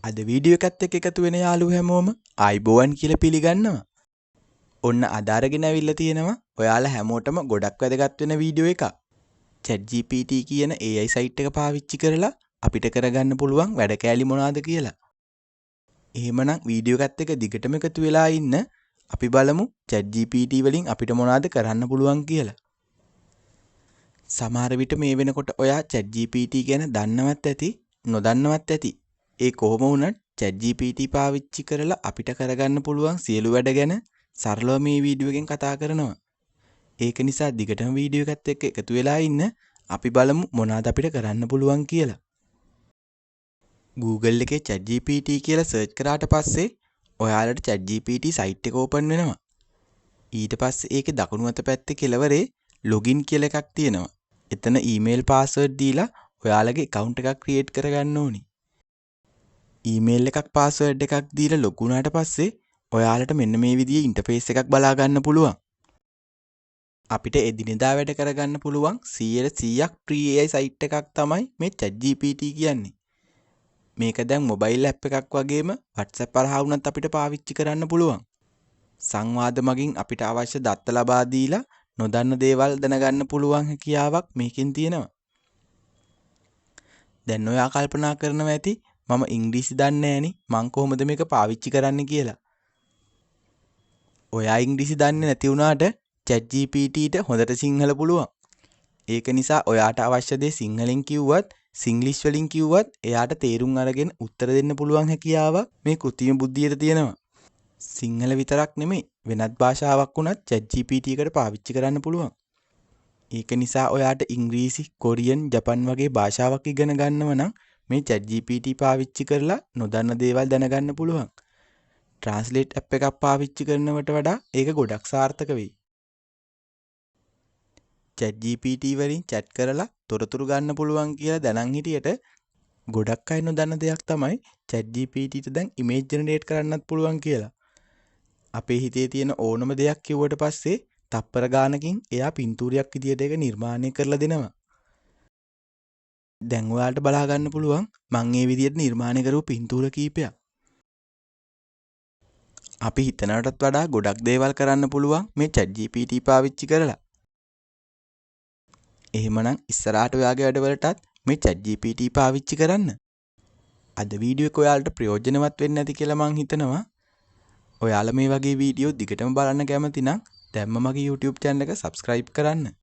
අද වීඩියෝ එකත් එක්ක එකතු වෙන යාළුවෝ හැමෝම ආයිබෝවන් කියලා පිළිගන්නවා. ඔන්න අද අරගෙන ඇවිල්ලා තියෙනවා ඔයාලා හැමෝටම ගොඩක් වැදගත් වෙන වීඩියෝ එකක්. ChatGPT කියන AI සයිට් එක පාවිච්චි කරලා අපිට කරගන්න පුළුවන් වැඩ කෑලි මොනවාද කියලා. එහෙමනම් වීඩියෝ එකත් එක්ක දිගටම එකතු වෙලා ඉන්න. අපි බලමු ChatGPT වලින් අපිට මොනවාද කරන්න පුළුවන් කියලා. සමහර විට මේ වෙනකොට ඔයා ChatGPT ගැන දන්නවත් ඇති, නොදන්නවත් ඇති. ඒ කොහොම වුණත් ChatGPT පාවිච්චි කරලා අපිට කරගන්න පුළුවන් සියලු වැඩ ගැන සරලව මේ වීඩියෝ එකෙන් කතා කරනවා. ඒක නිසා දිගටම වීඩියෝ එකත් එක්ක එකතු වෙලා ඉන්න. අපි බලමු මොනවාද අපිට කරන්න පුළුවන් කියලා. Google එකේ ChatGPT කියලා සර්ච් කරාට පස්සේ ඔයාලට ChatGPT site එක open වෙනවා. ඊට පස්සේ ඒකේ දකුණු අත පැත්තේ කෙළවරේ login කියලා එකක් තියෙනවා. එතන email password දීලා ඔයාලගේ account එකක් create කරගන්න ඕනි. ඊමේල් එකක් පාස්වර්ඩ් එකක් දීලා ලොග් වුණාට පස්සේ ඔයාලට මෙන්න මේ විදිහේ ඉන්ටර්ෆේස් එකක් බලා ගන්න පුළුවන්. අපිට එදිනෙදා වැඩ කරගන්න පුළුවන් 100% free AI සයිට් එකක් තමයි මේ ChatGPT කියන්නේ. මේක දැන් මොබයිල් ඇප් එකක් වගේම WhatsApp හරහා වුණත් අපිට පාවිච්චි කරන්න පුළුවන්. සංවාද මගින් අපිට අවශ්‍ය දත්ත ලබා දීලා නොදන්න දේවල් දැනගන්න පුළුවන් හැකියාවක් මේකෙන් තියෙනවා. දැන් ඔයා කල්පනා කරනවා ඇති මම ඉංග්‍රීසි දන්නේ නැහෙනි මං කොහොමද මේක පාවිච්චි කරන්න කියලා. ඔයා ඉංග්‍රීසි දන්නේ නැති වුණාට ChatGPTට හොඳට සිංහල පුළුවන්. ඒක නිසා ඔයාට අවශ්‍ය දේ සිංහලෙන් කිව්වත්, සිංග්ලිෂ් වලින් කිව්වත් එයාට තේරුම් අරගෙන උත්තර දෙන්න පුළුවන් හැකියාවක් මේ කෘත්‍රිම බුද්ධියට තියෙනවා. සිංහල විතරක් නෙමෙයි වෙනත් භාෂාවක් වුණත් ChatGPT එකට පාවිච්චි කරන්න පුළුවන්. ඒක නිසා ඔයාට ඉංග්‍රීසි, කොරියන්, ජපන් වගේ භාෂාවක් ඉගෙන ගන්නව නම් මේ ChatGPT පාවිච්චි කරලා නොදන්න දේවල් දැනගන්න පුළුවන්. Translate app එකක් පාවිච්චි කරනවට වඩා ඒක ගොඩක් සාර්ථක වෙයි. ChatGPT වලින් chat කරලා තොරතුරු ගන්න පුළුවන් කියලා දැනන් හිටියට ගොඩක් අය නොදන්න දෙයක් තමයි ChatGPTට දැන් image generate කරන්නත් පුළුවන් කියලා. අපේ හිතේ තියෙන ඕනම දෙයක් කිව්වට පස්සේ තප්පර ගානකින් එයා පින්තූරයක් විදියට ඒක නිර්මාණය කරලා දෙනවා. දැන් ඔයාලට බලා ගන්න පුළුවන් මම මේ විදියට නිර්මාණය කරපු පින්තූර කීපයක්. අපි හිතනටත් වඩා ගොඩක් දේවල් කරන්න පුළුවන් මේ ChatGPT පාවිච්චි කරලා. එහෙමනම් ඉස්සරහට ඔයාගේ වැඩවලටත් මේ ChatGPT පාවිච්චි කරන්න. අද වීඩියෝ එක ඔයාලට ප්‍රයෝජනවත් වෙන්න ඇති කියලා මං හිතනවා. ඔයාලා මේ වගේ වීඩියෝ දිගටම බලන්න කැමති නම් දැන්ම මගේ YouTube channel එක subscribe කරන්න.